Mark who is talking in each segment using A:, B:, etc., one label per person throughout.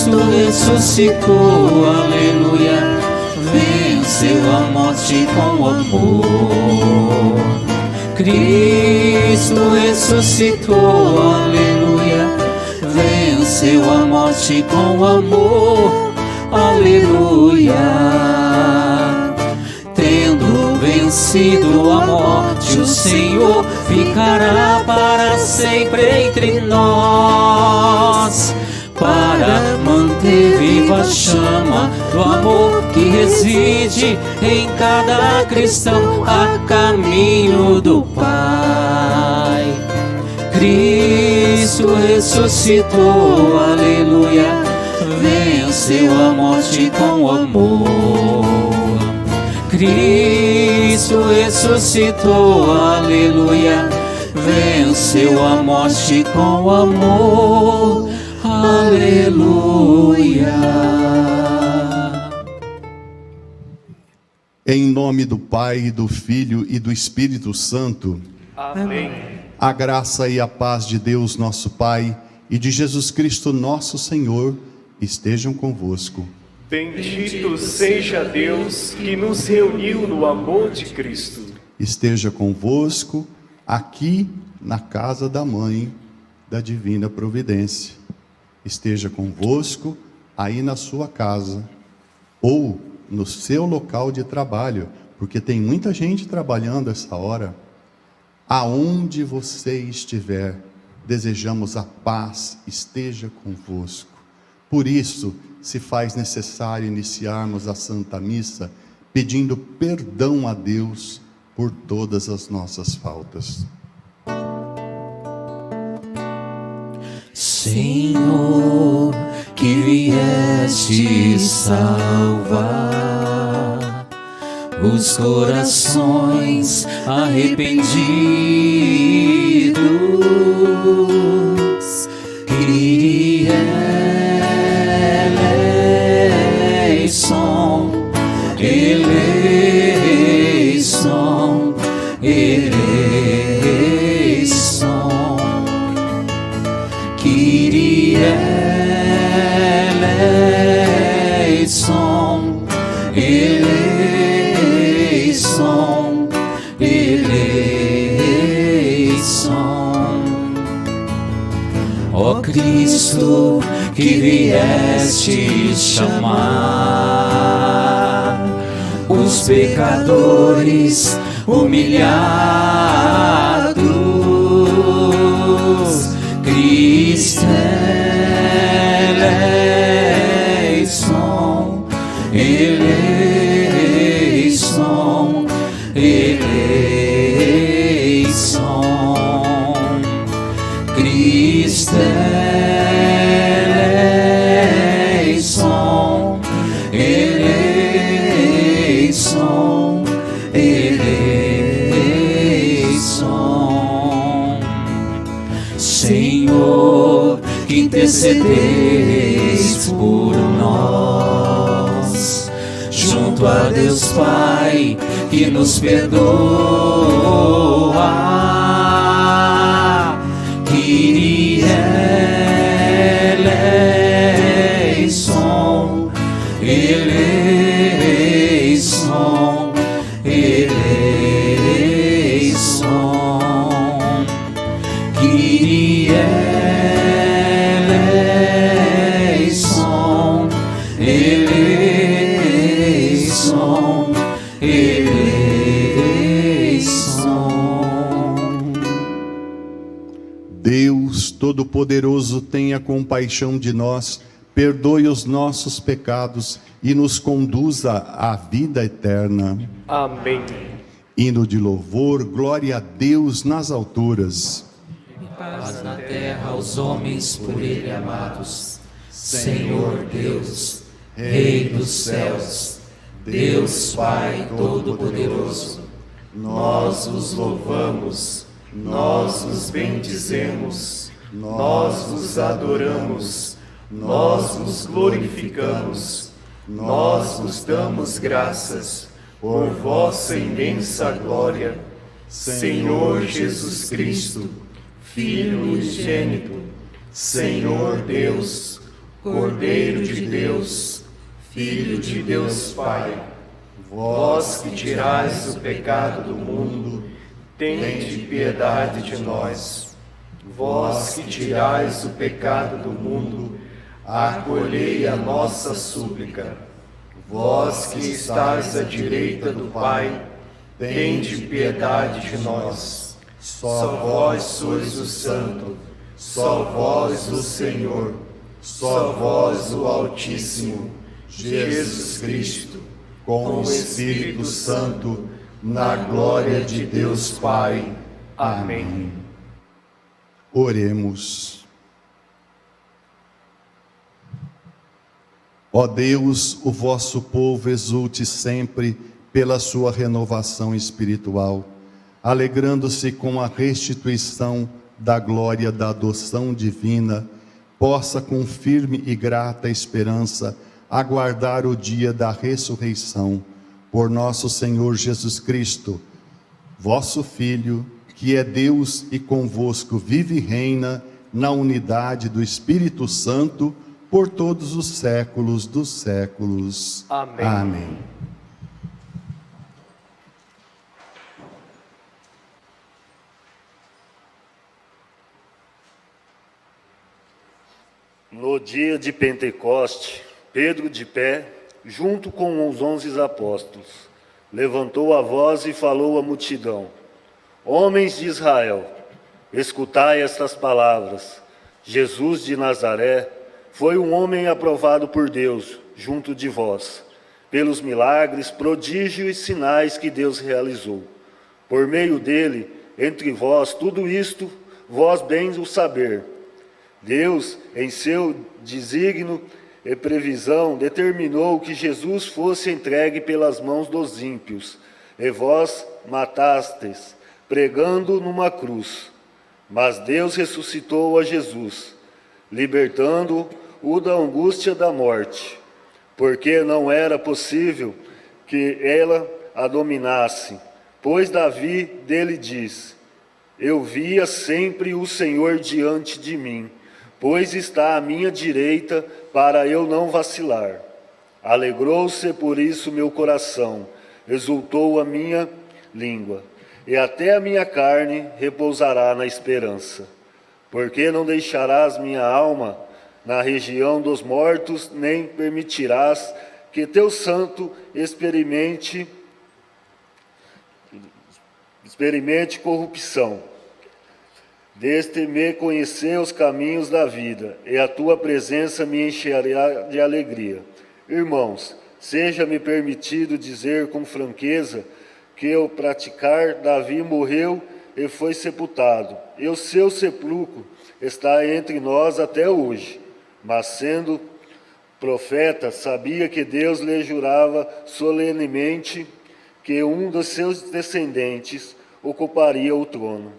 A: Cristo ressuscitou, aleluia, venceu a morte com amor. Cristo ressuscitou, aleluia, venceu a morte com amor, aleluia. Tendo vencido a morte, o Senhor ficará para sempre entre nós, para manter viva a chama do amor que reside em cada cristão a caminho do Pai. Cristo ressuscitou, aleluia, venceu a morte com amor. Cristo ressuscitou, aleluia, venceu a morte com amor, aleluia.
B: Em nome do Pai, do Filho e do Espírito Santo.
C: Amém.
B: A graça e a paz de Deus nosso Pai e de Jesus Cristo nosso Senhor estejam convosco.
C: Bendito seja Deus que nos reuniu no amor de Cristo.
B: Esteja convosco aqui na casa da Mãe da Divina Providência. Esteja convosco aí na sua casa ou no seu local de trabalho, porque tem muita gente trabalhando essa hora. Aonde você estiver, desejamos a paz esteja convosco. Por isso, se faz necessário iniciarmos a Santa Missa pedindo perdão a Deus por todas as nossas faltas.
A: Senhor, que vieste salvar os corações arrependidos, Kyrie eleison, eleison, eleison, Kyrie eleison, eleison, eleição. Ó Cristo, que vieste chamar os pecadores humilhados, Cristo eleison, eleison, eleição, Cristo eleição, eleição, eleição. Senhor, que intercedeis por nós, junto a Deus Pai, que nos perdoa, Kyrie eleison, eleição, eleição, Kyrie eleison, eleição, eleição.
B: Deus Todo-Poderoso, tenha compaixão de nós, perdoe os nossos pecados e nos conduza à vida eterna.
C: Amém.
B: Hino de louvor, glória a Deus nas alturas.
A: Paz na terra aos homens por Ele amados. Senhor Deus, Rei dos céus, Deus Pai Todo-Poderoso,
C: Nós os louvamos, nós os bendizemos, nós os adoramos, nós os glorificamos, nós os damos graças por vossa imensa glória, Senhor Jesus Cristo, Filho unigênito, Senhor Deus,
A: Cordeiro de Deus, Filho de Deus Pai, vós que tirais o pecado do mundo, tende piedade de nós. Vós que tirais o pecado do mundo, acolhei a nossa súplica. Vós que estáis à direita do Pai, tende piedade de nós. Só vós sois o Santo, só vós o Senhor, só vós o Altíssimo, Jesus Cristo,
B: com o Espírito Santo, na glória de Deus Pai.
C: Amém.
B: Oremos. Ó Deus, o vosso povo exulte sempre pela sua renovação espiritual, alegrando-se com a restituição da glória da adoção divina, possa com firme e grata esperança aguardar o dia da ressurreição, por nosso Senhor Jesus Cristo, vosso Filho, que é Deus e convosco vive e reina na unidade do Espírito Santo, por todos os séculos dos séculos.
C: Amém.
B: Amém.
D: No dia de Pentecoste, Pedro de pé, junto com os 11 apóstolos, levantou a voz e falou à multidão: Homens de Israel, escutai estas palavras. Jesus de Nazaré foi um homem aprovado por Deus junto de vós, pelos milagres, prodígios e sinais que Deus realizou. Por meio dele, entre vós, tudo isto, vós bem o saber. Deus, em seu desígnio e previsão, determinou que Jesus fosse entregue pelas mãos dos ímpios, e vós matastes, pregando numa cruz. Mas Deus ressuscitou a Jesus, libertando-o da angústia da morte, porque não era possível que ela a dominasse. Pois Davi dele diz: Eu via sempre o Senhor diante de mim, pois está à minha direita para eu não vacilar. Alegrou-se por isso meu coração, exultou a minha língua, e até a minha carne repousará na esperança. Porque não deixarás minha alma na região dos mortos, nem permitirás que teu santo experimente corrupção. Deste me conhecer os caminhos da vida, e a tua presença me encherá de alegria. Irmãos, seja-me permitido dizer com franqueza que ao praticar Davi morreu e foi sepultado, e o seu sepulcro está entre nós até hoje. Mas sendo profeta, sabia que Deus lhe jurava solenemente que um dos seus descendentes ocuparia o trono.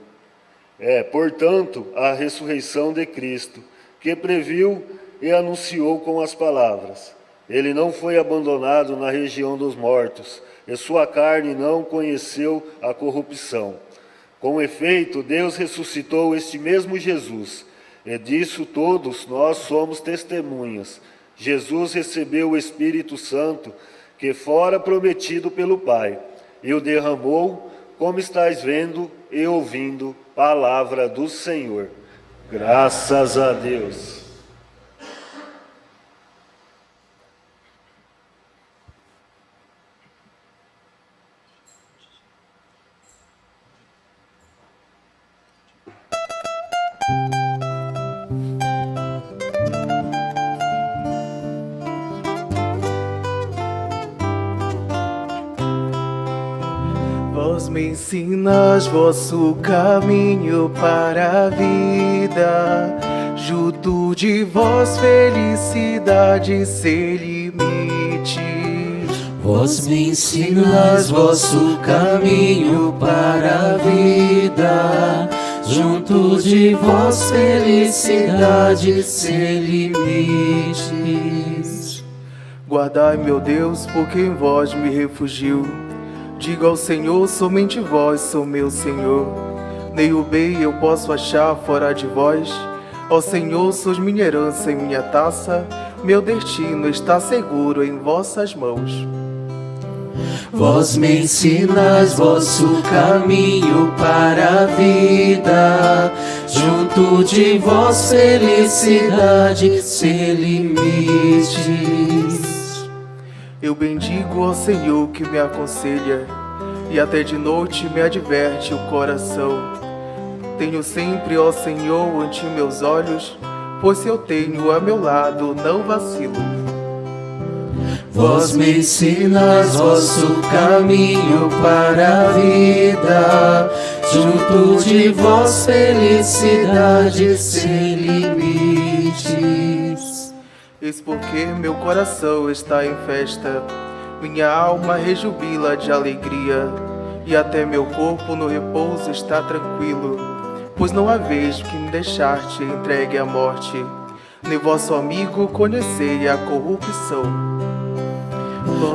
D: Portanto, a ressurreição de Cristo, que previu e anunciou com as palavras: Ele não foi abandonado na região dos mortos, e sua carne não conheceu a corrupção. Com efeito, Deus ressuscitou este mesmo Jesus, e disso todos nós somos testemunhas. Jesus recebeu o Espírito Santo, que fora prometido pelo Pai, e o derramou, como estáis vendo e ouvindo, palavra do Senhor. Graças a Deus.
C: Vós me ensinas vosso caminho para a vida, junto de vós felicidade sem limites.
A: Vós me ensinas vosso caminho para a vida, junto de vós felicidade sem limites.
C: Guardai, meu Deus, porque em vós me refugio. Digo ao Senhor, somente vós sou meu Senhor. Nem o bem eu posso achar fora de vós.
E: Ó Senhor, sois minha herança e minha taça, meu destino está seguro em vossas mãos.
A: Vós me ensinais vosso caminho para a vida, junto de vós felicidade sem limites.
E: Eu bendigo ao Senhor que me aconselha, e até de noite me adverte o coração. Tenho sempre, ó Senhor, ante meus olhos, pois se eu tenho a meu lado, não vacilo.
A: Vós me ensinais vosso caminho para a vida, junto de vós felicidade sem limites.
E: Eis porque meu coração está em festa, minha alma rejubila de alegria, e até meu corpo no repouso está tranquilo, pois não há vez que me deixaste entregue à morte, nem vosso amigo conhecei a corrupção.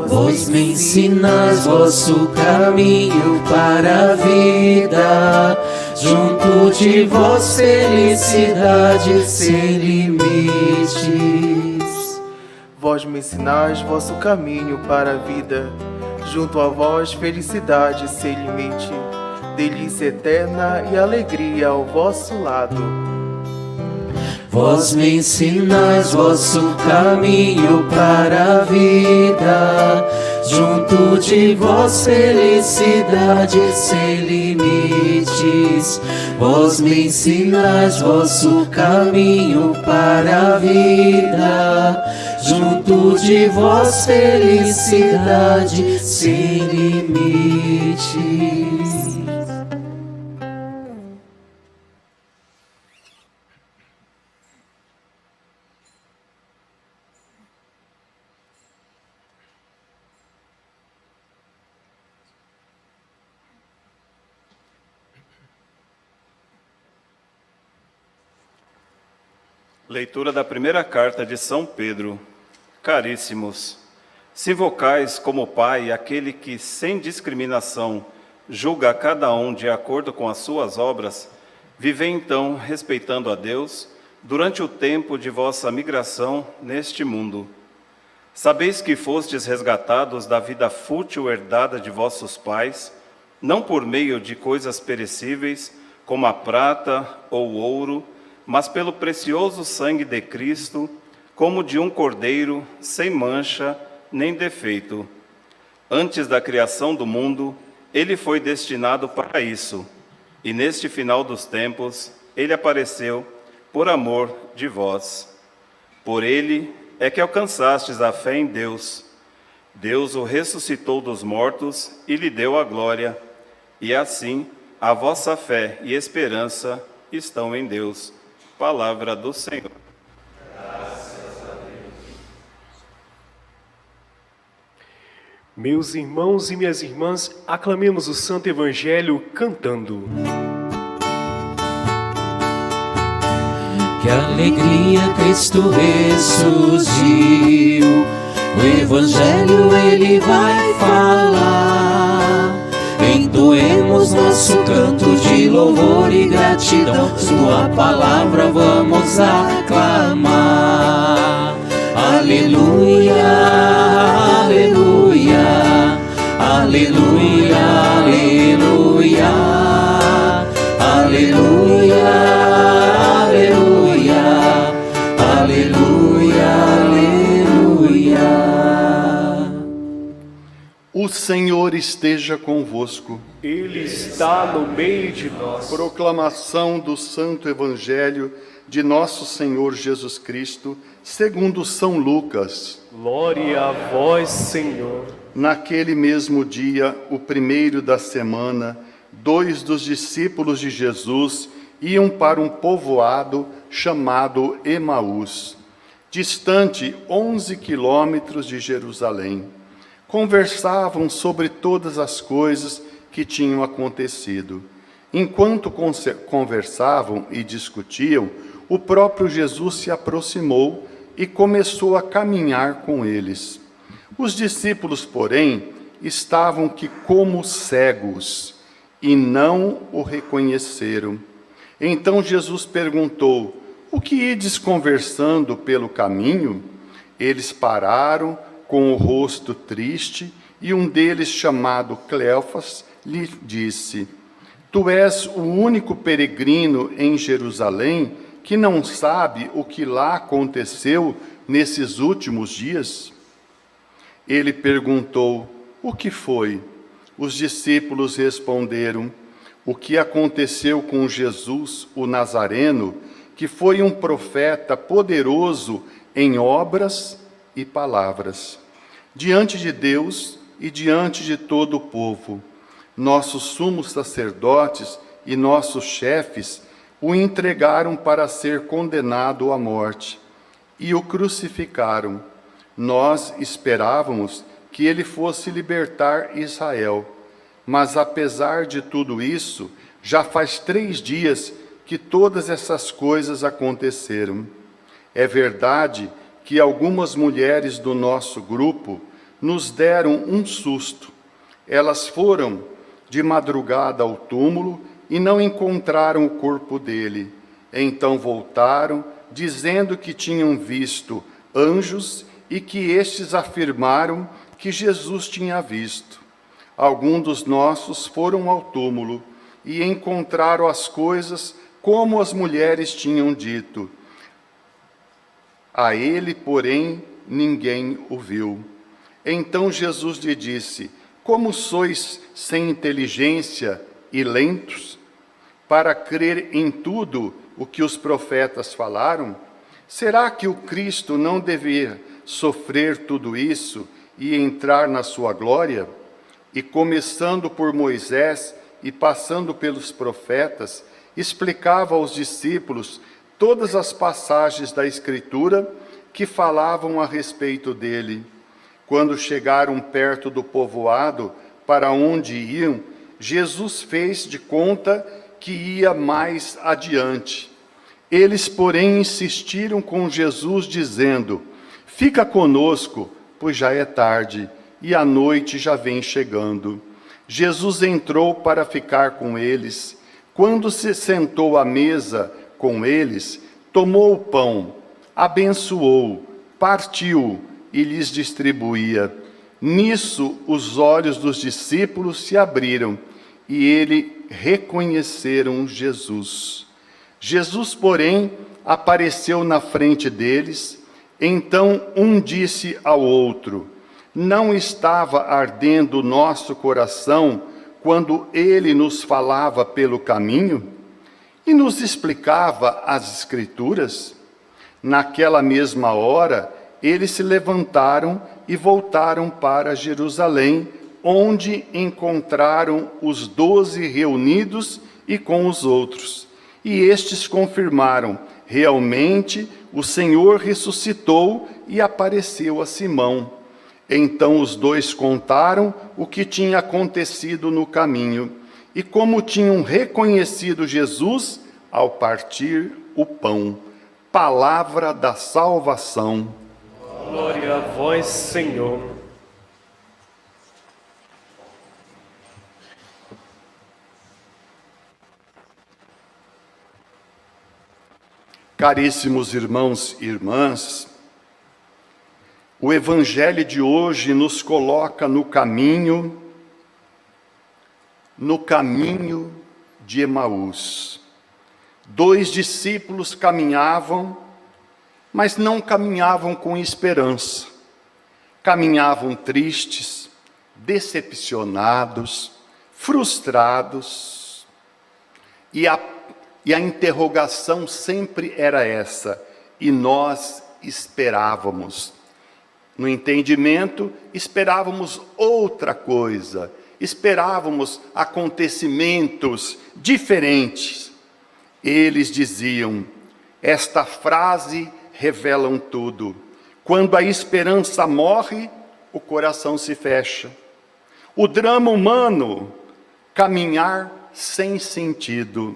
A: Vós me ensinais vosso caminho para a vida, junto de vós felicidade sem limites.
E: Vós me ensinais vosso caminho para a vida, junto a vós felicidade sem limite, delícia eterna e alegria ao vosso lado.
A: Vós me ensinais vosso caminho para a vida, junto de vós felicidade sem limites. Vós me ensinais vosso caminho para a vida, junto de vós felicidade sem limites.
F: Leitura da primeira carta de São Pedro. Caríssimos, se invocais como Pai aquele que, sem discriminação, julga a cada um de acordo com as suas obras, vivei então, respeitando a Deus, durante o tempo de vossa migração neste mundo. Sabeis que fostes resgatados da vida fútil herdada de vossos pais, não por meio de coisas perecíveis, como a prata ou o ouro, mas pelo precioso sangue de Cristo, como de um cordeiro, sem mancha nem defeito. Antes da criação do mundo, ele foi destinado para isso, e neste final dos tempos, ele apareceu por amor de vós. Por ele é que alcançastes a fé em Deus. Deus o ressuscitou dos mortos e lhe deu a glória, e assim a vossa fé e esperança estão em Deus. Palavra do Senhor.
C: Graças a Deus. Meus irmãos e minhas irmãs, aclamemos o Santo Evangelho cantando.
A: Que alegria Cristo ressurgiu, o Evangelho ele vai falar. Entoemos nosso canto de louvor e gratidão, sua palavra vamos aclamar. Aleluia, aleluia, aleluia, aleluia, aleluia, aleluia, aleluia, aleluia.
B: O Senhor esteja convosco.
C: Ele está no meio de nós.
B: Proclamação do Santo Evangelho de nosso Senhor Jesus Cristo, segundo São Lucas.
C: Glória a vós, Senhor.
B: Naquele mesmo dia, o primeiro da semana, 2 dos discípulos de Jesus iam para um povoado chamado Emaús, distante 11 quilômetros de Jerusalém. Conversavam sobre todas as coisas que tinham acontecido. Enquanto conversavam e discutiam, o próprio Jesus se aproximou e começou a caminhar com eles. Os discípulos, porém, estavam que como cegos e não o reconheceram. Então Jesus perguntou: o que ides conversando pelo caminho? Eles pararam com o rosto triste, e um deles, chamado Cleofas, lhe disse: Tu és o único peregrino em Jerusalém que não sabe o que lá aconteceu nesses últimos dias? Ele perguntou: O que foi? Os discípulos responderam: O que aconteceu com Jesus, o Nazareno, que foi um profeta poderoso em obras e palavras, diante de Deus e diante de todo o povo. Nossos sumos sacerdotes e nossos chefes o entregaram para ser condenado à morte e o crucificaram. Nós esperávamos que ele fosse libertar Israel, mas apesar de tudo isso, já faz 3 dias que todas essas coisas aconteceram. É verdade que algumas mulheres do nosso grupo nos deram um susto. Elas foram de madrugada ao túmulo e não encontraram o corpo dele. Então voltaram, dizendo que tinham visto anjos e que estes afirmaram que Jesus tinha visto. Alguns dos nossos foram ao túmulo e encontraram as coisas como as mulheres tinham dito. A ele, porém, ninguém o viu. Então Jesus lhe disse: Como sois sem inteligência e lentos para crer em tudo o que os profetas falaram? Será que o Cristo não devia sofrer tudo isso e entrar na sua glória? E começando por Moisés e passando pelos profetas, explicava aos discípulos todas as passagens da Escritura que falavam a respeito dele. Quando chegaram perto do povoado para onde iam, Jesus fez de conta que ia mais adiante. Eles, porém, insistiram com Jesus, dizendo: Fica conosco, pois já é tarde, e a noite já vem chegando. Jesus entrou para ficar com eles. Quando se sentou à mesa com eles, tomou o pão, abençoou, partiu e lhes distribuía. Nisso os olhos dos discípulos se abriram e ele reconheceram Jesus. Jesus, porém, apareceu na frente deles. Então um disse ao outro: Não estava ardendo o nosso coração quando ele nos falava pelo caminho e nos explicava as Escrituras? Naquela mesma hora, eles se levantaram e voltaram para Jerusalém, onde encontraram os 12 reunidos e com os outros. E estes confirmaram: realmente o Senhor ressuscitou e apareceu a Simão. Então os dois contaram o que tinha acontecido no caminho e como tinham reconhecido Jesus ao partir o pão. Palavra da salvação.
C: Glória a vós, Senhor.
B: Caríssimos irmãos e irmãs, o Evangelho de hoje nos coloca no caminho de Emaús. 2 discípulos caminhavam, mas não caminhavam com esperança. Caminhavam tristes, decepcionados, frustrados. E a interrogação sempre era essa: e nós esperávamos. No entendimento, esperávamos outra coisa, esperávamos acontecimentos diferentes. Eles diziam: esta frase revela tudo. Quando a esperança morre, o coração se fecha. O drama humano, caminhar sem sentido.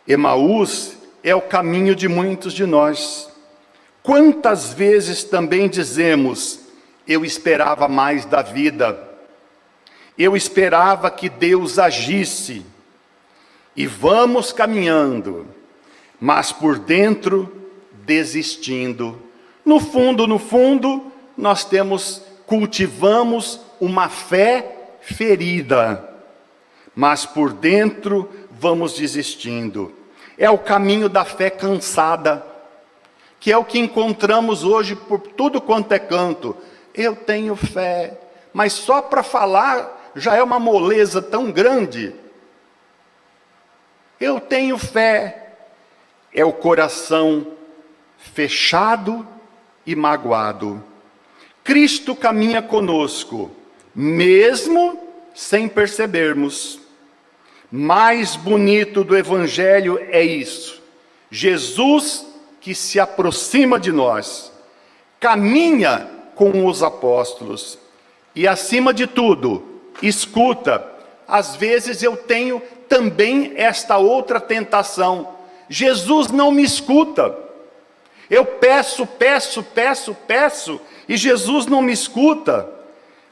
B: Emaús é o caminho de muitos de nós. Quantas vezes também dizemos: eu esperava mais da vida, eu esperava que Deus agisse, e vamos caminhando, mas por dentro desistindo. No fundo, nós cultivamos uma fé ferida, mas por dentro vamos desistindo. É o caminho da fé cansada, que é o que encontramos hoje por tudo quanto é canto. Eu tenho fé, mas só para falar já é uma moleza tão grande. Eu tenho fé, é o coração fechado e magoado. Cristo caminha conosco, mesmo sem percebermos. Mais bonito do Evangelho é isso: Jesus que se aproxima de nós, caminha com os apóstolos e, acima de tudo, escuta. Às vezes eu tenho também esta outra tentação: Jesus não me escuta. Eu peço, e Jesus não me escuta.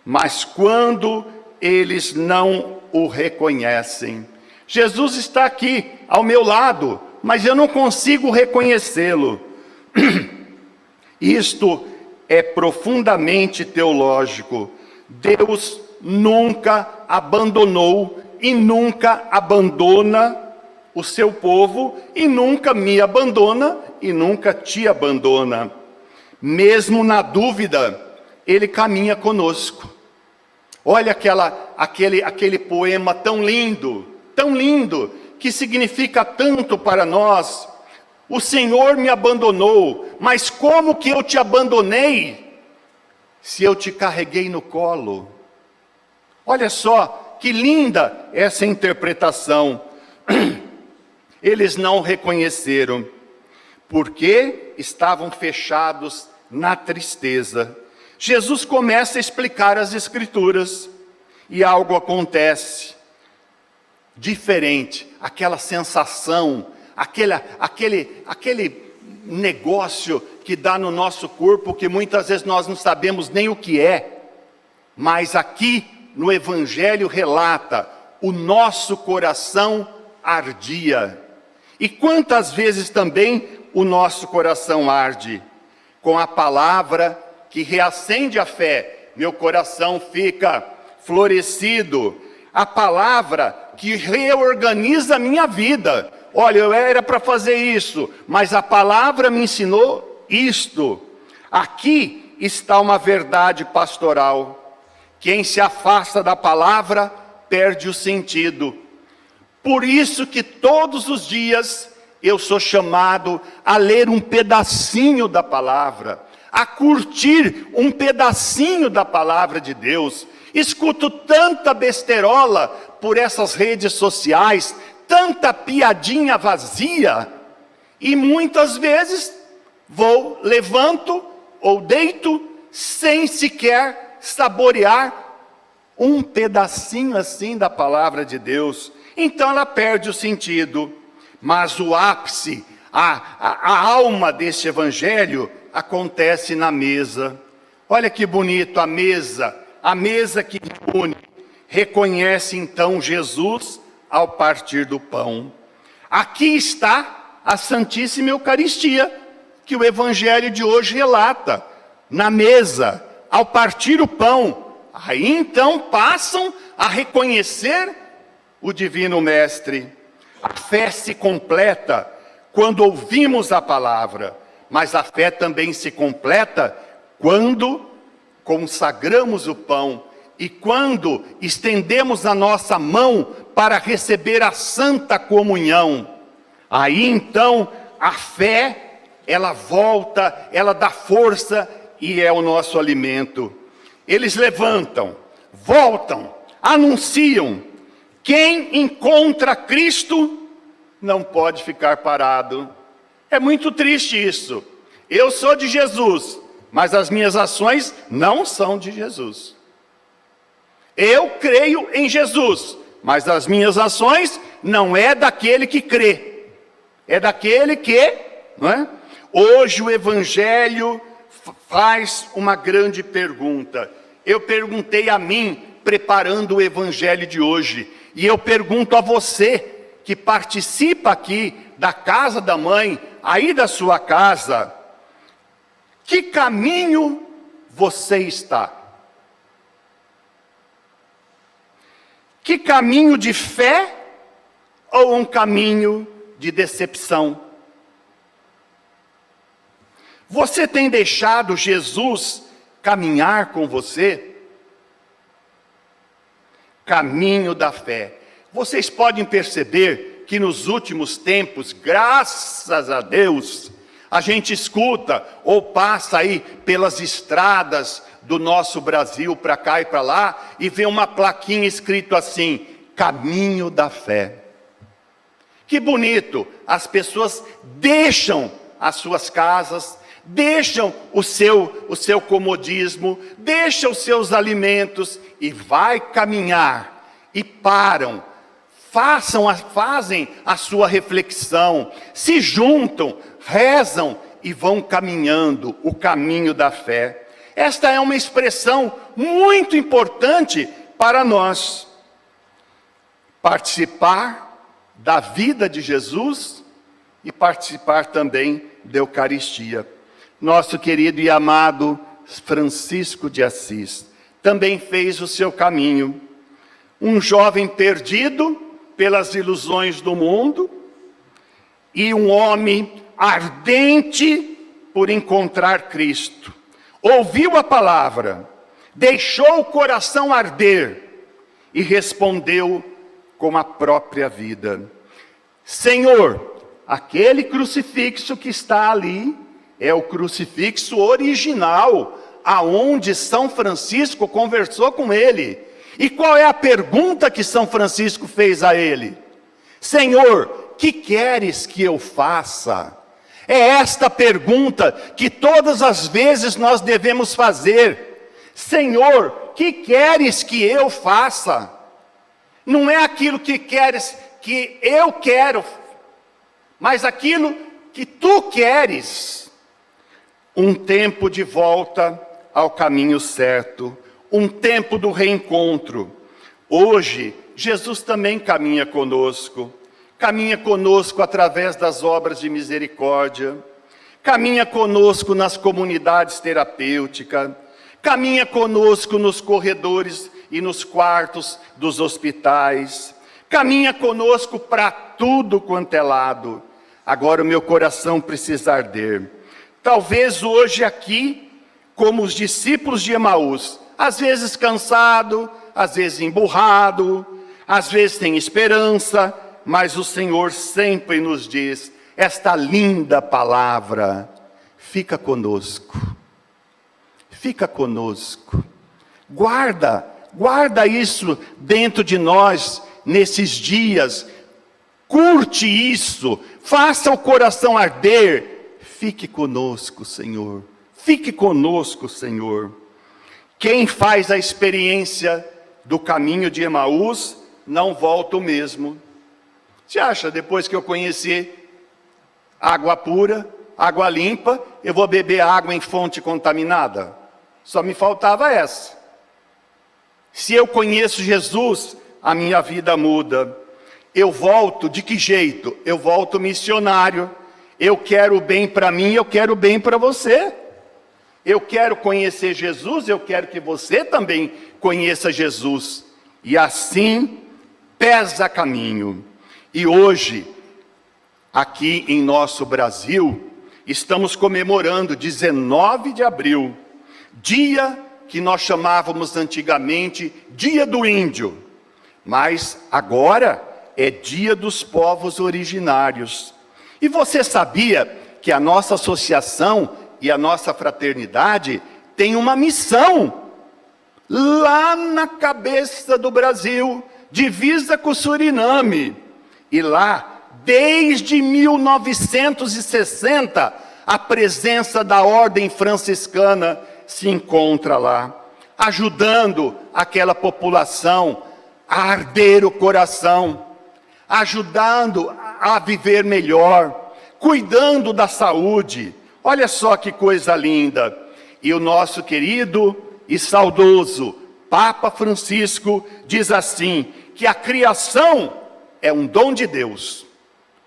B: Mas quando eles não o reconhecem, Jesus está aqui ao meu lado, mas eu não consigo reconhecê-lo. Isto é profundamente teológico. Deus nunca abandonou e nunca abandona o seu povo, e nunca me abandona e nunca te abandona. Mesmo na dúvida, Ele caminha conosco. Olha aquele poema tão lindo, que significa tanto para nós. O Senhor me abandonou, mas como que eu te abandonei, se eu te carreguei no colo? Olha só, que linda essa interpretação. Eles não reconheceram, porque estavam fechados na tristeza. Jesus começa a explicar as Escrituras, e algo acontece diferente, aquela sensação, aquele negócio que dá no nosso corpo, que muitas vezes nós não sabemos nem o que é, mas aqui no Evangelho relata: o nosso coração ardia. E quantas vezes também o nosso coração arde? Com a palavra que reacende a fé, meu coração fica florescido. A palavra que reorganiza a minha vida. Olha, eu era para fazer isso, mas a palavra me ensinou isto. Aqui está uma verdade pastoral: quem se afasta da palavra perde o sentido. Por isso que todos os dias eu sou chamado a ler um pedacinho da palavra, a curtir um pedacinho da palavra de Deus. Escuto tanta besterola por essas redes sociais, tanta piadinha vazia, e muitas vezes levanto ou deito sem sequer saborear um pedacinho assim da palavra de Deus. Então ela perde o sentido. Mas o ápice, a alma deste Evangelho acontece na mesa. Olha que bonito a mesa que une. Reconhece então Jesus ao partir do pão. Aqui está a Santíssima Eucaristia, que o Evangelho de hoje relata. Na mesa, ao partir o pão, aí então passam a reconhecer o Divino Mestre. A fé se completa quando ouvimos a palavra, mas a fé também se completa quando consagramos o pão e quando estendemos a nossa mão para receber a Santa Comunhão. Aí então a fé, ela volta, ela dá força e é o nosso alimento. Eles levantam, voltam, anunciam. Quem encontra Cristo não pode ficar parado. É muito triste isso. Eu sou de Jesus, mas as minhas ações não são de Jesus. Eu creio em Jesus, mas as minhas ações não é daquele que crê. É daquele que, não é? Hoje o Evangelho faz uma grande pergunta. Eu perguntei a mim, preparando o Evangelho de hoje, e eu pergunto a você, que participa aqui da casa da mãe, aí da sua casa, que caminho você está? Que caminho de fé ou um caminho de decepção? Você tem deixado Jesus caminhar com você? Caminho da fé. Vocês podem perceber que nos últimos tempos, graças a Deus, a gente escuta ou passa aí pelas estradas do nosso Brasil para cá e para lá e vê uma plaquinha escrito assim: caminho da fé. Que bonito! As pessoas deixam as suas casas, deixam o seu comodismo, deixam os seus alimentos e vai caminhar e param. Fazem a sua reflexão, se juntam, rezam e vão caminhando o caminho da fé. Esta é uma expressão muito importante para nós. Participar da vida de Jesus e participar também da Eucaristia. Nosso querido e amado Francisco de Assis também fez o seu caminho. Um jovem perdido pelas ilusões do mundo e um homem ardente por encontrar Cristo. Ouviu a palavra, deixou o coração arder e respondeu com a própria vida: Senhor, aquele crucifixo que está ali é o crucifixo original, aonde São Francisco conversou com ele. E qual é a pergunta que São Francisco fez a ele? Senhor, que queres que eu faça? É esta pergunta que todas as vezes nós devemos fazer. Senhor, que queres que eu faça? Não é aquilo que queres que eu quero, mas aquilo que tu queres. Um tempo de volta ao caminho certo. Um tempo do reencontro. Hoje, Jesus também caminha conosco através das obras de misericórdia, caminha conosco nas comunidades terapêuticas, caminha conosco nos corredores e nos quartos dos hospitais, caminha conosco para tudo quanto é lado. Agora o meu coração precisa arder. Talvez hoje aqui, como os discípulos de Emaús, às vezes cansado, às vezes emburrado, às vezes sem esperança, mas o Senhor sempre nos diz esta linda palavra: fica conosco, fica conosco. Guarda isso dentro de nós nesses dias, curte isso, faça o coração arder, fique conosco, Senhor, fique conosco, Senhor. Quem faz a experiência do caminho de Emaús, não volta o mesmo. Você acha, depois que eu conheci água pura, água limpa, eu vou beber água em fonte contaminada? Só me faltava essa. Se eu conheço Jesus, a minha vida muda. Eu volto de que jeito? Eu volto missionário. Eu quero o bem para mim, eu quero o bem para você. Eu quero conhecer Jesus, eu quero que você também conheça Jesus. E assim, pesa caminho. E hoje, aqui em nosso Brasil, estamos comemorando 19 de abril, dia que nós chamávamos antigamente Dia do Índio. Mas agora é Dia dos Povos Originários. E você sabia que a nossa associação e a nossa fraternidade tem uma missão lá na cabeça do Brasil, divisa com o Suriname. E lá, desde 1960, a presença da ordem franciscana se encontra lá, ajudando aquela população a arder o coração, ajudando a viver melhor, cuidando da saúde. Olha só que coisa linda. E o nosso querido e saudoso Papa Francisco diz assim, que a criação é um dom de Deus.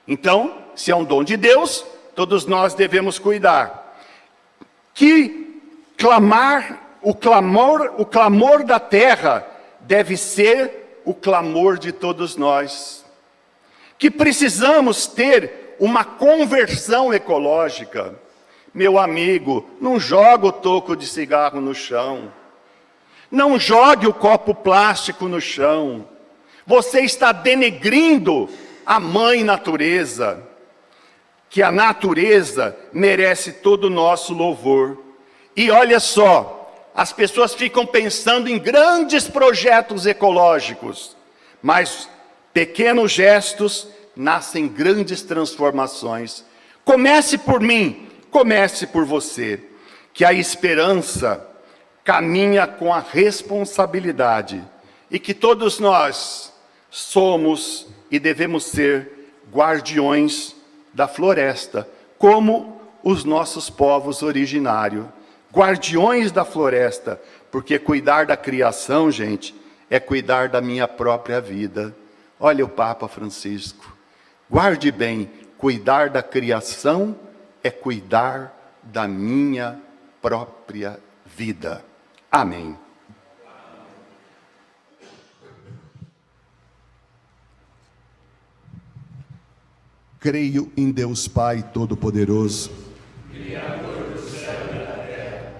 G: Então, se é um dom de Deus, todos nós devemos cuidar. Que o clamor da terra deve ser o clamor de todos nós. Que precisamos ter uma conversão ecológica. Meu amigo, não joga o toco de cigarro no chão. Não jogue o copo plástico no chão. Você está denegrindo a mãe natureza, que a natureza merece todo o nosso louvor. E olha só, as pessoas ficam pensando em grandes projetos ecológicos, mas pequenos gestos nascem grandes transformações. Comece por mim, comece por você, que a esperança caminha com a responsabilidade e que todos nós somos e devemos ser guardiões da floresta, como os nossos povos originários. Guardiões da floresta, porque cuidar da criação, gente, é cuidar da minha própria vida. Olha o Papa Francisco. Guarde bem, cuidar da criação é cuidar da minha própria vida. Amém.
B: Creio em Deus Pai Todo-Poderoso,
C: Criador do céu e da terra,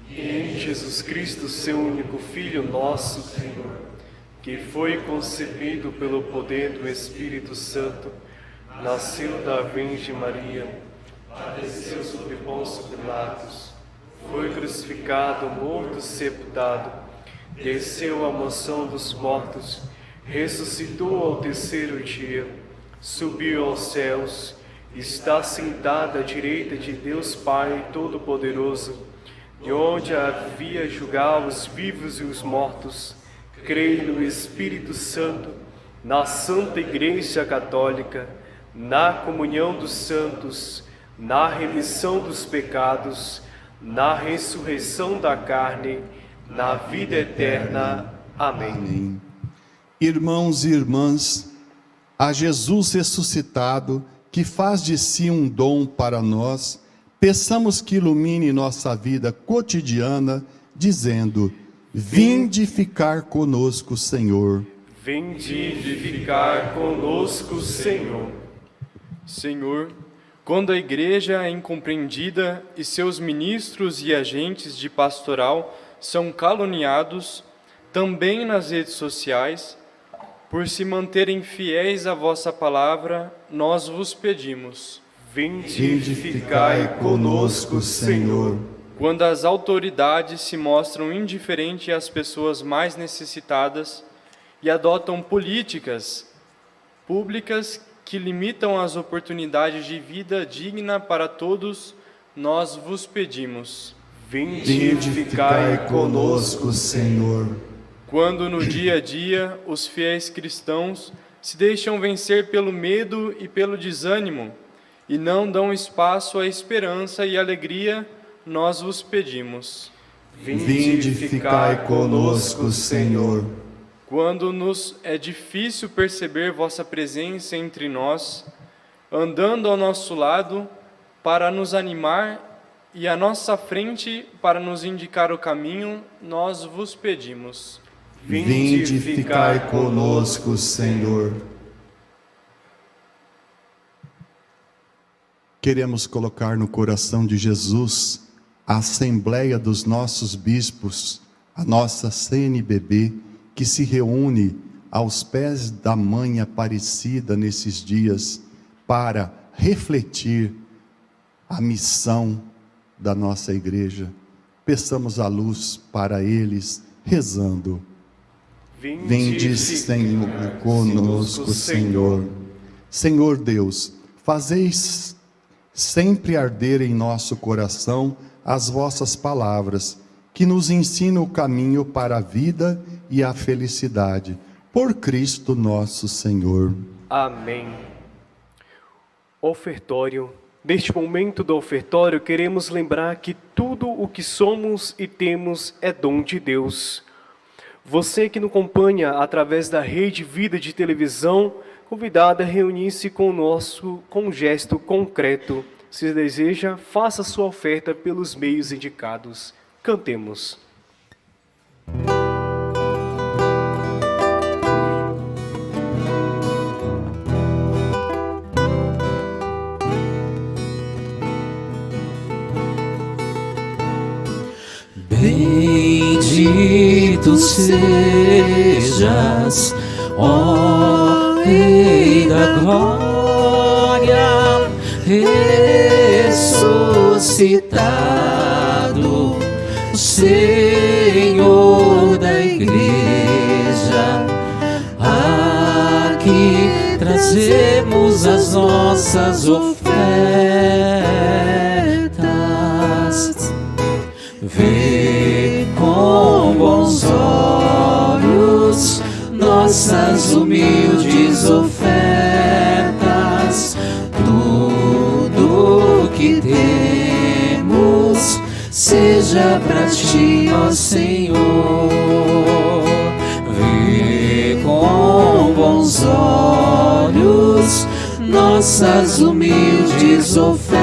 C: e em Jesus Cristo, seu único Filho, nosso Senhor, que foi concebido pelo poder do Espírito Santo, nasceu da Virgem Maria, padeceu sob Pôncio Pilatos, foi crucificado, morto, sepultado, desceu à mansão dos mortos, ressuscitou ao terceiro dia, subiu aos céus, está sentado à direita de Deus Pai Todo-Poderoso, de onde havia julgar os vivos e os mortos. Creio no Espírito Santo, na Santa Igreja Católica, na comunhão dos santos, na remissão dos pecados, na ressurreição da carne, na vida eterna. Amém.
B: Amém. Irmãos e irmãs, a Jesus ressuscitado, que faz de si um dom para nós, peçamos que ilumine nossa vida cotidiana, dizendo: vinde ficar conosco, Senhor.
C: Vinde ficar conosco, Senhor.
H: Senhor, quando a igreja é incompreendida e seus ministros e agentes de pastoral são caluniados, também nas redes sociais, por se manterem fiéis à vossa palavra, nós vos pedimos.
B: Vinde ficar conosco, Senhor.
H: Quando as autoridades se mostram indiferentes às pessoas mais necessitadas e adotam políticas públicas que limitam as oportunidades de vida digna para todos, nós vos pedimos.
B: Vinde ficar conosco, Senhor.
H: Quando no dia a dia os fiéis cristãos se deixam vencer pelo medo e pelo desânimo e não dão espaço à esperança e alegria, nós vos pedimos.
B: Vinde ficar conosco, Senhor.
H: Quando nos é difícil perceber vossa presença entre nós, andando ao nosso lado para nos animar e à nossa frente para nos indicar o caminho, nós vos pedimos.
B: Vinde ficar conosco, Senhor. Queremos colocar no coração de Jesus a Assembleia dos nossos bispos, a nossa CNBB, que se reúne aos pés da Mãe Aparecida nesses dias para refletir a missão da nossa igreja. Peçamos a luz para eles, rezando. Vinde, Senhor, conosco, Senhor. Senhor Deus, fazeis sempre arder em nosso coração as vossas palavras, que nos ensinam o caminho para a vida e a felicidade. Por Cristo nosso Senhor.
C: Amém. Ofertório. Neste momento do ofertório, queremos lembrar que tudo o que somos e temos é dom de Deus. Você que nos acompanha através da Rede Vida de televisão, convidado a reunir-se conosco com um gesto concreto. Se deseja, faça sua oferta pelos meios indicados. Cantemos.
I: Bendito sejas, ó Rei da glória, ressuscitado, Senhor da igreja. Aqui trazemos as nossas ofertas. Vê com bons olhos nossas humildes ofertas. Tudo que temos seja para ti, ó Senhor. Vê com bons olhos nossas humildes ofertas.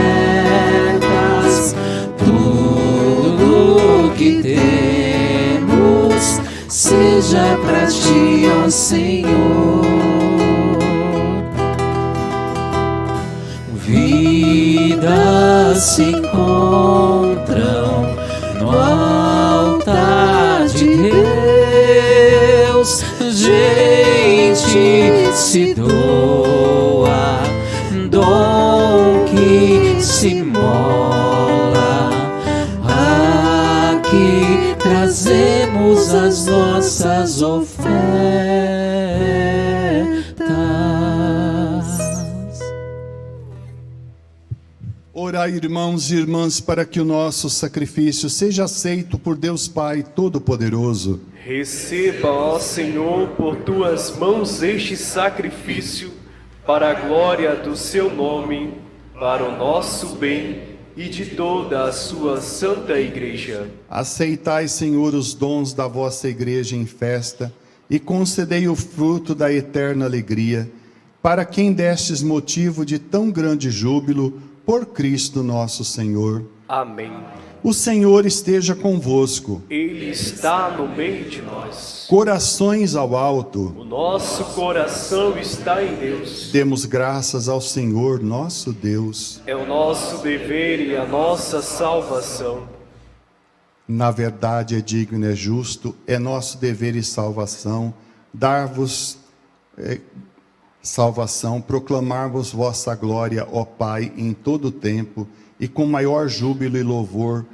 I: Tudo que temos seja para ti, ó Senhor. Vidas se encontram no altar de Deus, gente se doa, dom que se mola. Aqui trazemos as nossas ofertas.
B: Orai, irmãos e irmãs, para que o nosso sacrifício seja aceito por Deus Pai Todo-Poderoso.
C: Receba, ó Senhor, por tuas mãos este sacrifício, para a glória do seu nome, para o nosso bem e de toda a sua santa igreja.
B: Aceitai, Senhor, os dons da vossa igreja em festa e concedei o fruto da eterna alegria, para quem destes motivo de tão grande júbilo, por Cristo nosso Senhor.
C: Amém.
B: O Senhor esteja convosco.
C: Ele está no meio de nós.
B: Corações ao alto.
C: O nosso coração está em Deus.
B: Demos graças ao Senhor nosso Deus.
C: É o nosso dever e a nossa salvação.
B: Na verdade é digno e é justo, é nosso dever e salvação, dar-vos salvação, proclamar-vos vossa glória, ó Pai, em todo o tempo, e com maior júbilo e louvor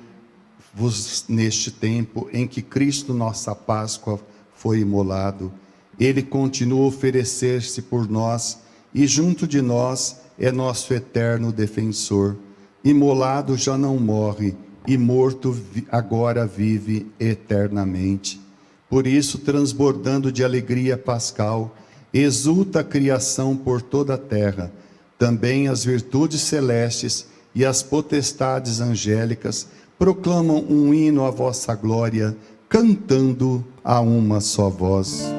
B: vos neste tempo em que Cristo, nossa Páscoa, foi imolado. Ele continua a oferecer-se por nós, e junto de nós é nosso eterno defensor. Imolado já não morre, e morto agora vive eternamente. Por isso, transbordando de alegria pascal, exulta a criação por toda a terra, também as virtudes celestes e as potestades angélicas proclamam um hino à vossa glória, cantando a uma só voz.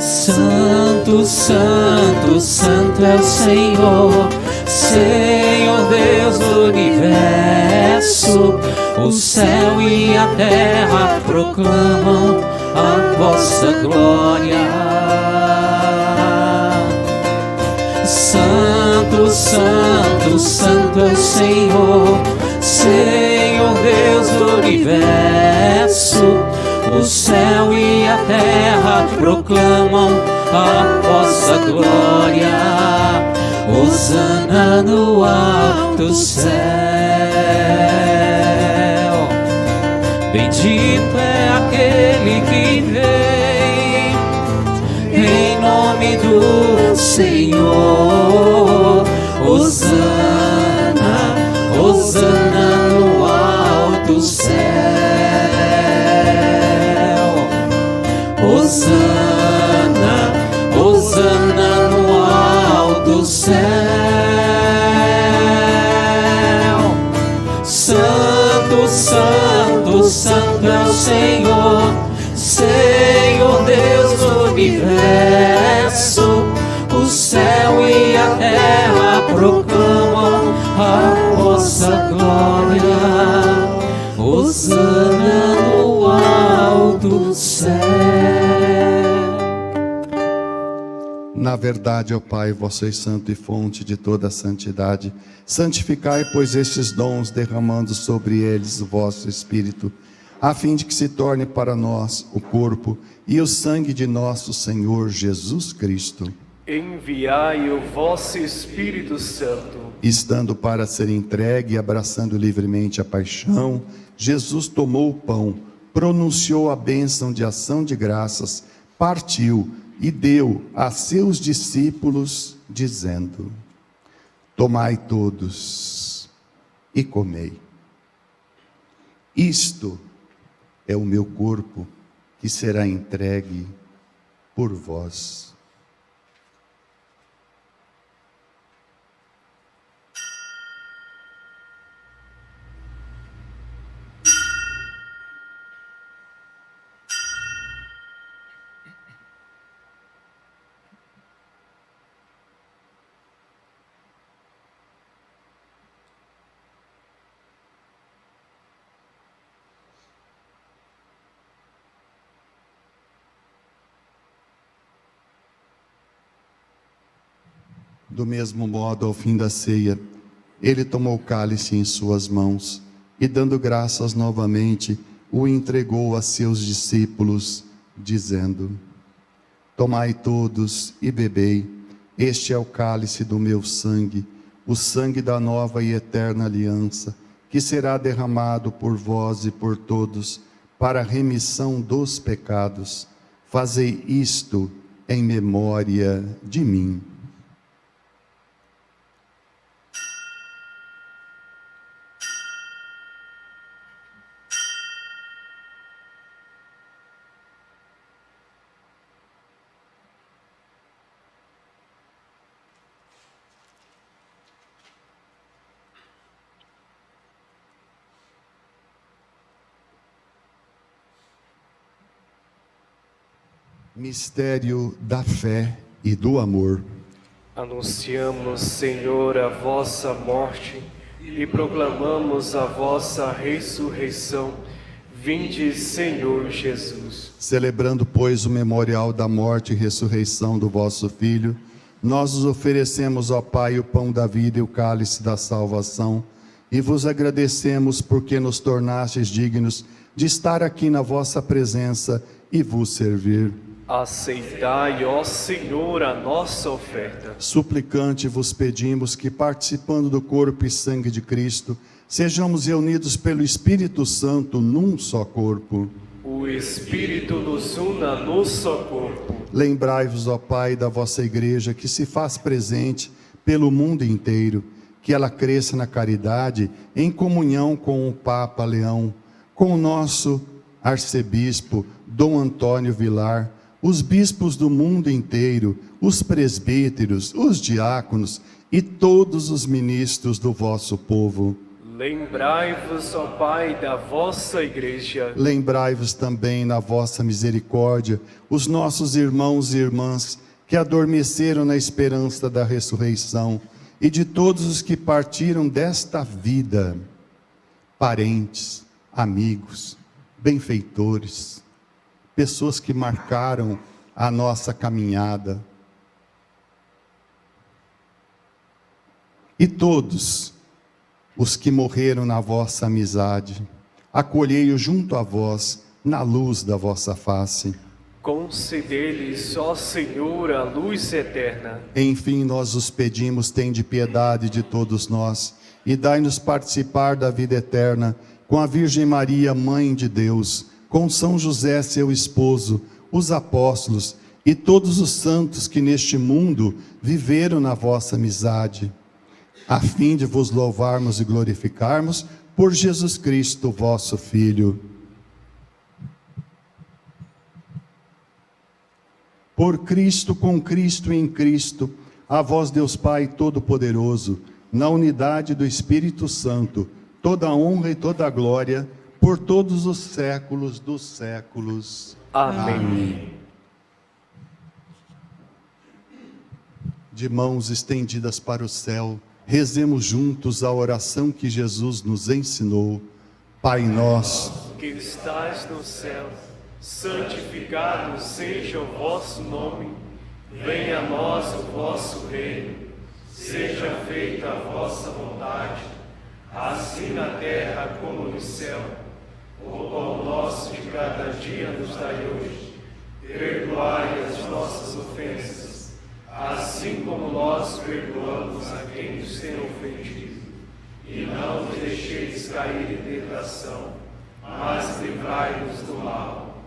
I: Santo, santo, santo é o Senhor, Senhor Deus do universo. O céu e a terra proclamam a vossa glória. Santo, santo, santo é o Senhor, Senhor Deus do universo. O céu e a terra proclamam a vossa glória. Hosana no alto céu. Bendito é aquele que vem em nome do Senhor. Hosana, hosana no alto céu. Hosana, hosana no alto céu. Santo, santo, céu e a terra proclamam a vossa glória. Hosana no alto céu.
B: Na verdade, ó Pai, vós sois santo e fonte de toda a santidade. Santificai, pois, estes dons, derramando sobre eles o vosso Espírito, a fim de que se torne para nós o corpo e o sangue de nosso Senhor Jesus Cristo.
C: Enviai o vosso Espírito Santo.
B: Estando para ser entregue e abraçando livremente a paixão, Jesus tomou o pão, pronunciou a bênção de ação de graças, partiu e deu a seus discípulos, dizendo: tomai todos e comei. Isto é o meu corpo que será entregue por vós. Do mesmo modo, ao fim da ceia, ele tomou o cálice em suas mãos e, dando graças novamente, o entregou a seus discípulos, dizendo: tomai todos e bebei, este é o cálice do meu sangue, o sangue da nova e eterna aliança, que será derramado por vós e por todos, para a remissão dos pecados. Fazei isto em memória de mim. Mistério da fé e do amor.
C: Anunciamos, Senhor, a vossa morte e proclamamos a vossa ressurreição. Vinde, Senhor Jesus.
B: Celebrando, pois, o memorial da morte e ressurreição do vosso Filho, nós os oferecemos, ó Pai, o pão da vida e o cálice da salvação, e vos agradecemos porque nos tornastes dignos de estar aqui na vossa presença e vos servir.
C: Aceitai, ó Senhor, a nossa oferta.
B: Suplicante vos pedimos que, participando do corpo e sangue de Cristo, sejamos reunidos pelo Espírito Santo num só corpo.
C: O Espírito nos una no só corpo.
B: Lembrai-vos, ó Pai, da vossa Igreja, que se faz presente pelo mundo inteiro, que ela cresça na caridade, em comunhão com o Papa Leão, com o nosso arcebispo, Dom Antônio Vilar, os bispos do mundo inteiro, os presbíteros, os diáconos e todos os ministros do vosso povo.
C: Lembrai-vos, ó Pai, da vossa Igreja.
B: Lembrai-vos também, na vossa misericórdia, os nossos irmãos e irmãs que adormeceram na esperança da ressurreição e de todos os que partiram desta vida, parentes, amigos, benfeitores, pessoas que marcaram a nossa caminhada. E todos os que morreram na vossa amizade, acolhei-os junto a vós, na luz da vossa face.
C: Concedei-lhes, ó Senhor, a luz eterna.
B: Enfim, nós os pedimos, tende piedade de todos nós, e dai-nos participar da vida eterna, com a Virgem Maria, Mãe de Deus, com São José, seu esposo, os apóstolos e todos os santos que neste mundo viveram na vossa amizade, a fim de vos louvarmos e glorificarmos por Jesus Cristo, vosso Filho. Por Cristo, com Cristo e em Cristo, a vós, Deus Pai Todo-Poderoso, na unidade do Espírito Santo, toda a honra e toda a glória, por todos os séculos dos séculos.
C: Amém.
B: de mãos estendidas para o céu, rezemos juntos a oração que Jesus nos ensinou. Pai nosso,
C: que estais no céu, santificado seja o vosso nome. Venha a nós o vosso reino. Seja feita a vossa vontade, assim na terra como no céu. O pão nosso de cada dia nos dai hoje. Perdoai as nossas ofensas, assim como nós perdoamos a quem nos tem ofendido. E não nos deixeis cair em tentação, mas livrai-nos do mal.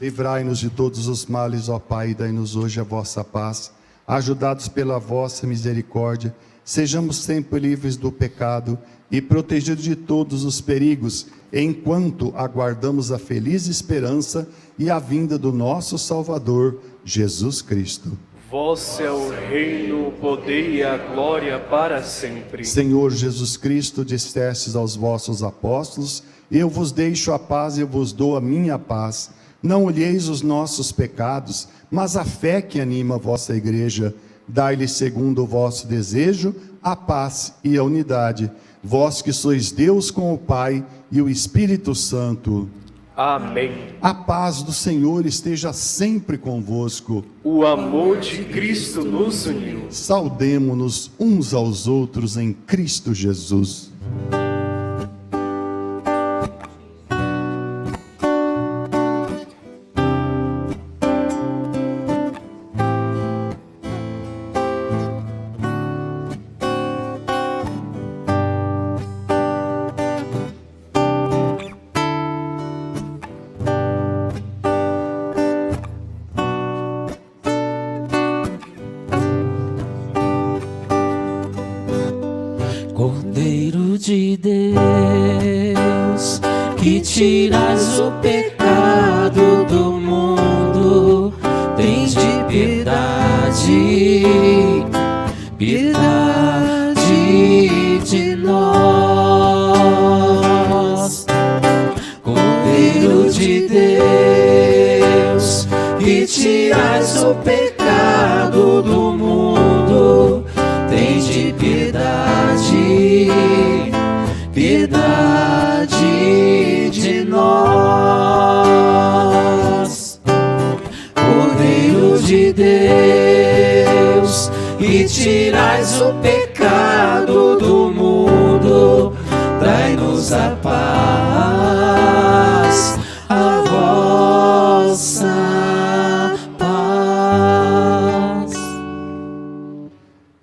B: Livrai-nos de todos os males, ó Pai, e dai-nos hoje a vossa paz. Ajudados pela vossa misericórdia, sejamos sempre livres do pecado e protegidos de todos os perigos, enquanto aguardamos a feliz esperança e a vinda do nosso Salvador, Jesus Cristo.
C: Vosso é o reino, o poder e a glória para sempre.
B: Senhor Jesus Cristo, dissestes aos vossos apóstolos: eu vos deixo a paz, eu vos dou a minha paz. Não olheis os nossos pecados, mas a fé que anima a vossa igreja. Dai-lhe, segundo o vosso desejo, a paz e a unidade. Vós que sois Deus com o Pai e o Espírito Santo.
C: Amém.
B: A paz do Senhor esteja sempre convosco.
C: O amor de Cristo nos uniu.
B: Saudemo-nos uns aos outros em Cristo Jesus.
I: Cordeiro de Deus, que tiras o pecado do mundo, tens de piedade, piedade de nós. Cordeiro de Deus, que tiras o pecado do mundo, tens de piedade, piedade de nós. Cordeiro de Deus, que tirais o pecado do mundo, dai-nos a paz, a vossa paz.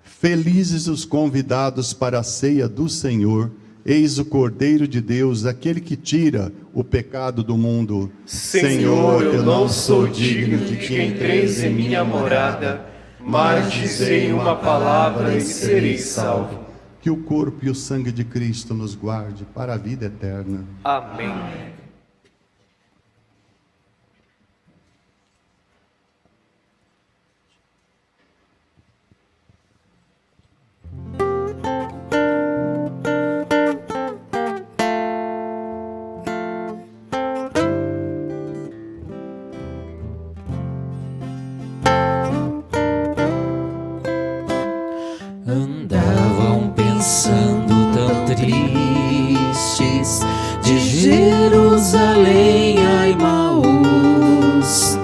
B: Felizes os convidados para a ceia do Senhor. Eis o Cordeiro de Deus, aquele que tira o pecado do mundo.
C: Senhor, eu não sou digno de que entreis em minha morada, mas dizei uma palavra e serei salvo.
B: Que o corpo e o sangue de Cristo nos guarde para a vida eterna.
C: Amém.
I: Andavam pensando tão tristes, de Jerusalém a Emaús,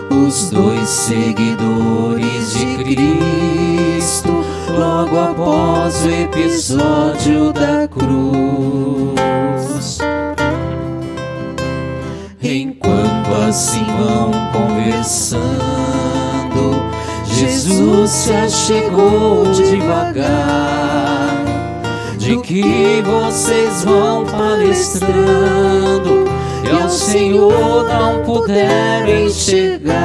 I: os dois seguidores de Cristo, logo após o episódio da cruz. Enquanto assim vão conversando, Jesus se achegou devagar. De que vocês vão palestrando e ao Senhor não puderam enxergar?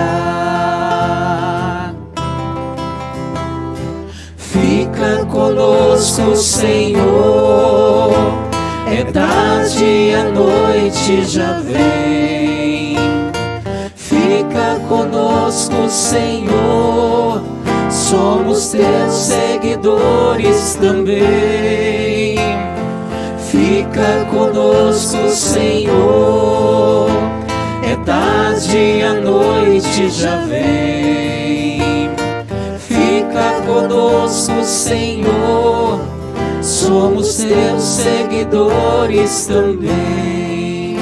I: Fica conosco, Senhor, é tarde e a noite já vem. Fica conosco, Senhor, somos teus seguidores também. Fica conosco, Senhor, é tarde e a noite já vem. fica conosco, Senhor. Somos teus seguidores também.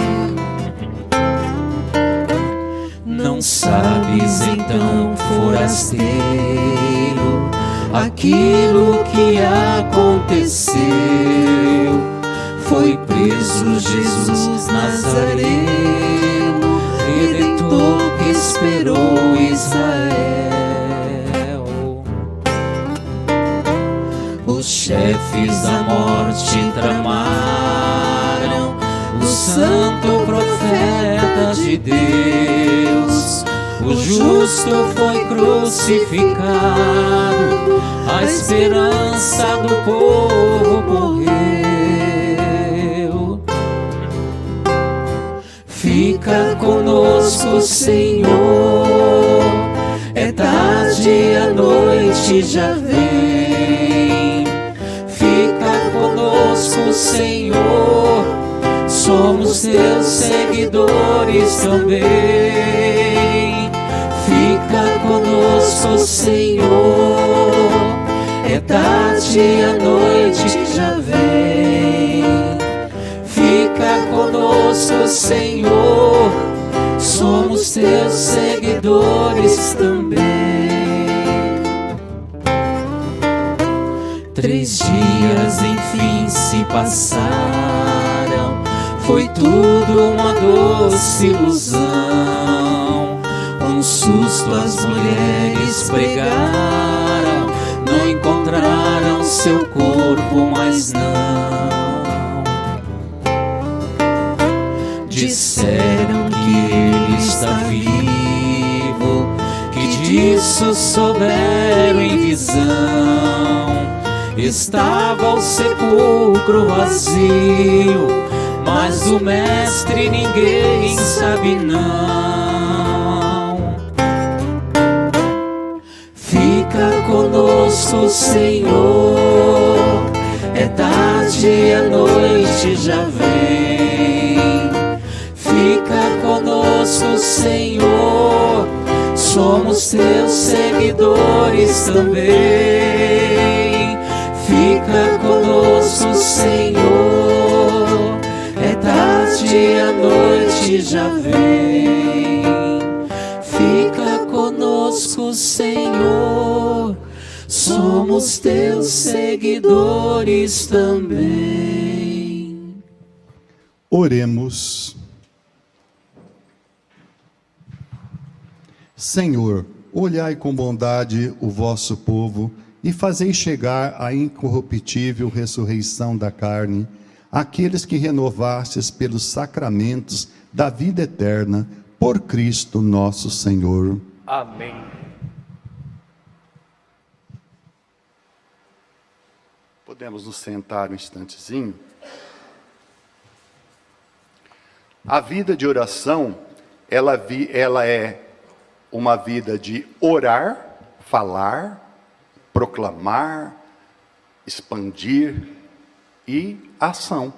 I: Não sabes então, forasteiro, aquilo que aconteceu. Foi preso Jesus Nazareno, Redentor que esperou Israel. Os chefes da morte tramaram, o santo profeta de Deus. O justo foi crucificado, a esperança do povo morreu. Fica conosco, Senhor, é tarde, a noite já vem. Fica conosco, Senhor, somos teus seguidores também. Fica conosco, Senhor, é tarde, a noite já vem. Fica conosco, Senhor, somos teus seguidores também. 3 dias enfim se passaram, foi tudo uma doce ilusão. Um susto as mulheres pregaram, não encontraram seu corpo, mas não. Disseram que ele está vivo, que disso souberam em visão. Estava o sepulcro vazio, mas o mestre ninguém sabe não. Fica conosco, Senhor, é tarde, a noite já vem. Fica conosco, Senhor, somos teus seguidores também. Fica conosco, Senhor, é tarde, a noite já vem. Fica conosco, Senhor, somos teus seguidores também.
B: Oremos. Senhor, olhai com bondade o vosso povo e fazei chegar a incorruptível ressurreição da carne àqueles que renovastes pelos sacramentos da vida eterna, por Cristo nosso Senhor.
C: Amém.
G: Podemos nos sentar um instantezinho? A vida de oração, ela é uma vida de orar, falar, proclamar, expandir e ação.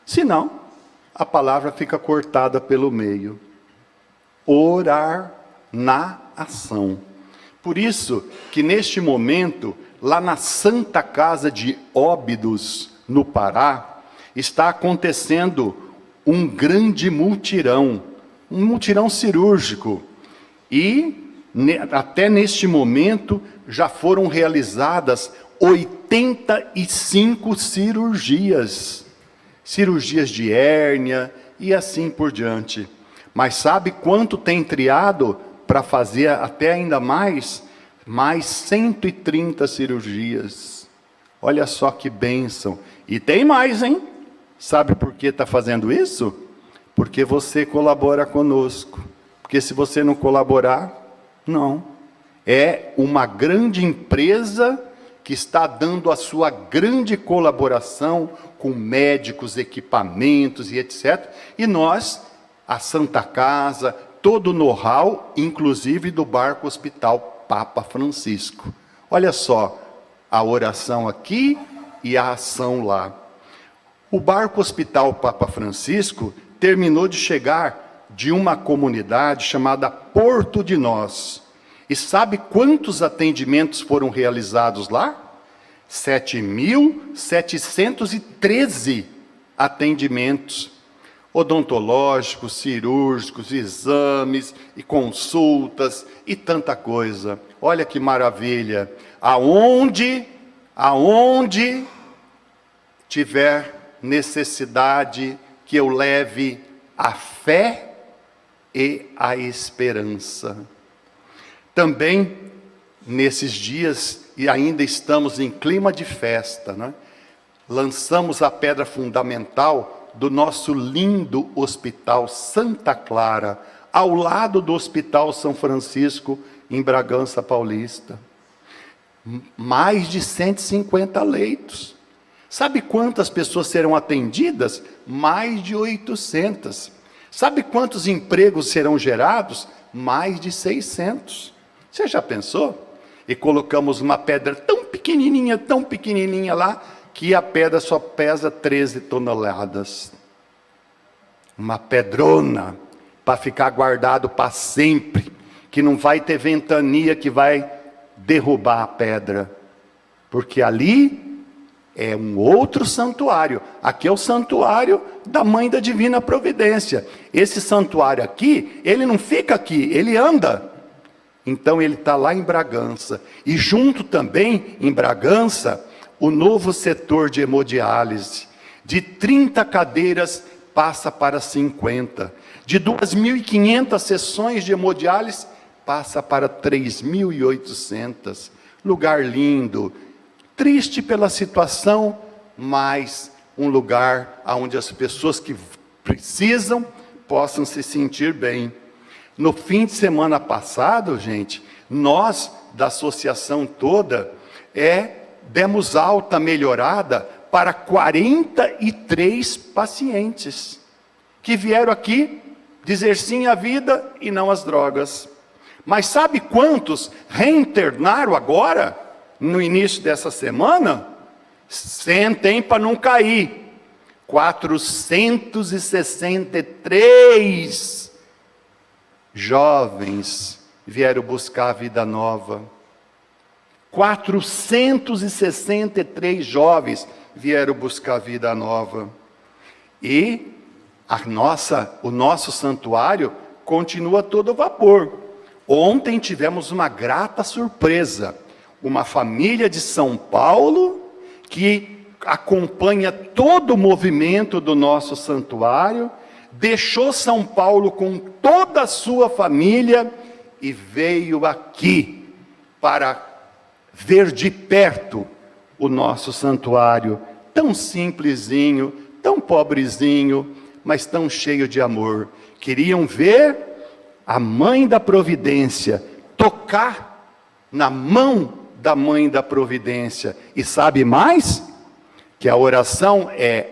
G: Senão, a palavra fica cortada pelo meio. Orar na ação. Por isso que neste momento, lá na Santa Casa de Óbidos, no Pará, está acontecendo um grande mutirão, um mutirão cirúrgico. E até neste momento já foram realizadas 85 cirurgias. Cirurgias de hérnia e assim por diante. Mas sabe quanto tem triado para fazer até ainda mais? Mais 130 cirurgias. Olha só que bênção. E tem mais, hein? Sabe por que está fazendo isso? Porque você colabora conosco. Porque se você não colaborar, não. É uma grande empresa que está dando a sua grande colaboração com médicos, equipamentos e etc. E nós, a Santa Casa, todo o know-how, inclusive do Barco Hospital Papa Francisco. Olha só, a oração aqui e a ação lá. O Barco Hospital Papa Francisco terminou de chegar de uma comunidade chamada Porto de Nós. E sabe quantos atendimentos foram realizados lá? 7.713 atendimentos odontológicos, cirúrgicos, exames e consultas e tanta coisa. Olha que maravilha! Aonde tiver necessidade, que eu leve a fé e a esperança. Também, nesses dias, e ainda estamos em clima de festa, né? Lançamos a pedra fundamental do nosso lindo Hospital Santa Clara, ao lado do Hospital São Francisco, em Bragança Paulista. Mais de 150 leitos. Sabe quantas pessoas serão atendidas? Mais de 800. Sabe quantos empregos serão gerados? Mais de 600. Você já pensou? E colocamos uma pedra tão pequenininha lá, que a pedra só pesa 13 toneladas. Uma pedrona, para ficar guardado para sempre, que não vai ter ventania que vai derrubar a pedra. Porque ali é um outro santuário. Aqui é o santuário da Mãe da Divina Providência. Esse santuário aqui, ele não fica aqui, ele anda. Então ele está lá em Bragança. E junto também, em Bragança, o novo setor de hemodiálise. De 30 cadeiras passa para 50. De 2.500 sessões de hemodiálise, passa para 3.800. Lugar lindo. Triste pela situação, mas um lugar onde as pessoas que precisam possam se sentir bem. No fim de semana passado, gente, nós da associação toda demos alta melhorada para 43 pacientes que vieram aqui dizer sim à vida e não às drogas. Mas sabe quantos reinternaram agora, no início dessa semana? Sentem para não cair. 463 jovens vieram buscar a vida nova. 463 jovens vieram buscar a vida nova. E o nosso santuário continua a todo vapor. Ontem tivemos uma grata surpresa. Uma família de São Paulo que acompanha todo o movimento do nosso santuário, deixou São Paulo com toda a sua família e veio aqui para ver de perto o nosso santuário, tão simplesinho, tão pobrezinho, mas tão cheio de amor. Queriam ver a Mãe da Providência, tocar na mão da Mãe da Providência. E sabe mais? Que a oração é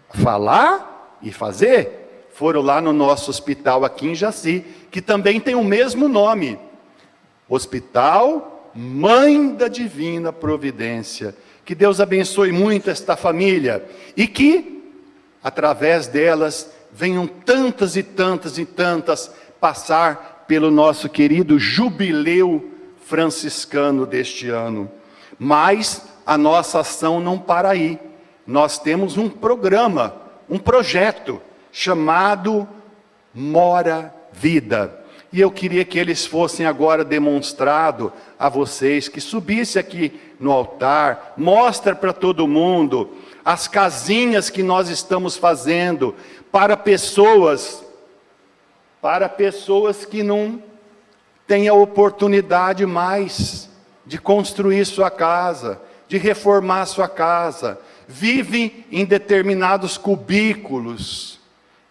G: falar e fazer. Foram lá no nosso hospital aqui em Jaci, que também tem o mesmo nome. Hospital Mãe da Divina Providência. Que Deus abençoe muito esta família. E que, através delas, venham tantas e tantas e tantas passar pelo nosso querido jubileu franciscano deste ano. Mas a nossa ação não para aí. Nós temos um programa, um projeto chamado Mora Vida. E eu queria que eles fossem agora demonstrado a vocês, que subisse aqui no altar, mostra para todo mundo as casinhas que nós estamos fazendo para pessoas que não têm a oportunidade mais de construir sua casa, de reformar sua casa, vivem em determinados cubículos.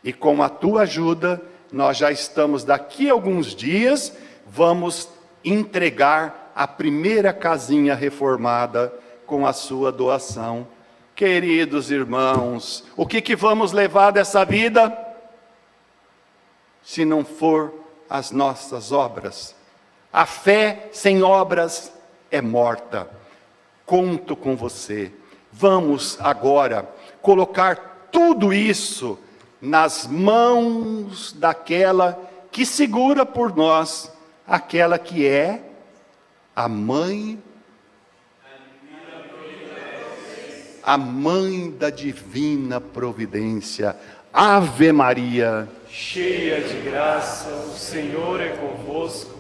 G: E com a tua ajuda, nós já estamos daqui a alguns dias, vamos entregar a primeira casinha reformada com a sua doação. Queridos irmãos, o que vamos levar dessa vida? Se não for as nossas obras. A fé sem obras é morta. Conto com você. Vamos agora colocar tudo isso nas mãos daquela que segura por nós aquela que é
B: a mãe da divina providência. Ave Maria,
C: cheia de graça, o Senhor é convosco.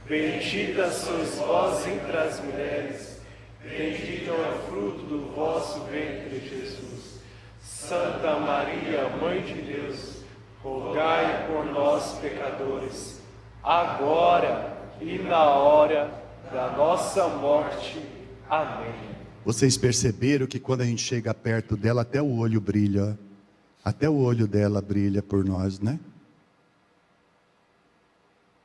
C: Bendita sois vós entre as mulheres, bendito é o fruto do vosso ventre, Jesus. Santa Maria, Mãe de Deus, rogai por nós, pecadores, agora e na hora da nossa morte. Amém.
B: vocês perceberam que quando a gente chega perto dela, até o olho brilha, até o olho dela brilha por nós, né?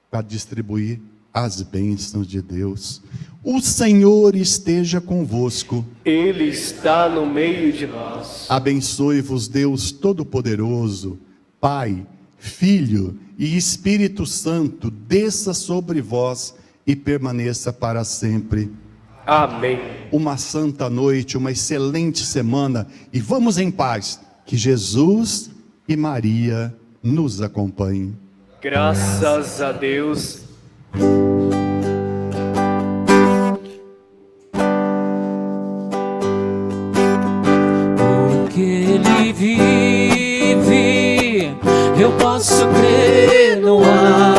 B: Para distribuir as bênçãos de Deus. O Senhor esteja convosco.
C: Ele está no meio de nós.
B: Abençoe-vos Deus Todo-Poderoso, Pai, Filho e Espírito Santo, desça sobre vós e permaneça para sempre.
C: Amém.
B: Uma santa noite, uma excelente semana e vamos em paz. Que Jesus e Maria nos acompanhem.
C: Graças a Deus.
I: Porque Ele vive, eu posso crer no ar.